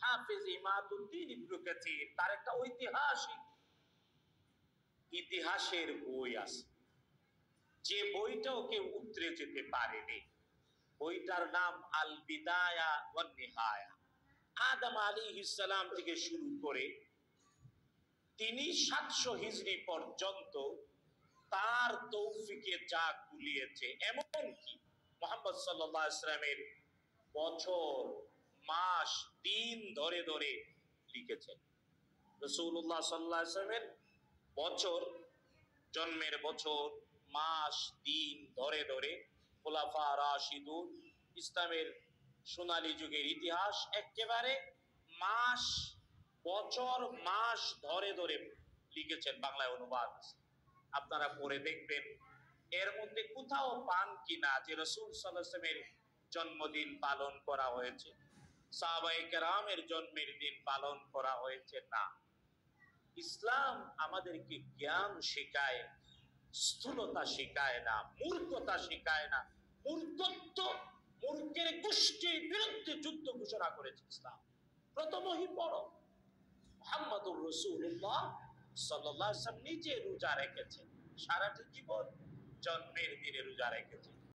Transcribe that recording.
হাফেজ ইমাদউদ্দিন ইবনে কাসির তার একটা ঐতিহাসিক ইতিহাসের বই আছে, যে বইটাও কেউ উতরে যেতে পারেনি। বইটার নাম আল বিদায়া ওয়ান নিহায়া। আদম আলাইহিস সালাম থেকে শুরু করে তিনি 700 হিজরি পর্যন্ত তার তৌফিকে যা কুলিয়েছে, এমনকি মুহাম্মদ সাল্লাল্লাহু আলাইহি ওয়াসাল্লামের বছর মাস দিন ধরে ধরে লিখেছেন। রাসূলুল্লাহ সাল্লাল্লাহু আলাইহি ওয়াসাল্লামের বছর, জন্মের বছর, মাস, দিন ধরে ধরে খোলাফা রাশিদুন, ইসলামের সোনালী যুগের ইতিহাস একেবারে মাস, বছর, মাস ধরে ধরে লিখেছেন, বাংলায় অনুবাদ। আপনারা পড়ে দেখবেন এর মধ্যে কোথাও পান কিনা যে রাসূল সাল্লাল্লাহু আলাইহি ওয়াসাল্লামের জন্মদিন পালন করা হয়েছে, সাহাবায়ে কেরামের জন্মের দিন পালন করা হয়েছে। না, ইসলাম আমাদেরকে জ্ঞান শেখায়, স্থূলতা শেখায় না, মূর্খতা শেখায় না। মূর্খত্ব, মূর্খের গোষ্ঠীর বিরুদ্ধে যুদ্ধ ঘোষণা করেছে ইসলাম। প্রথমই পড়ো, মুহাম্মদুর রাসূলুল্লাহ সাল্লাল্লাহু আলাইহি ওয়াসাল্লাম নিজে রোজা রেখেছেন, সারাটি জীবন জন্মের দিনে রোজা রেখেছেন।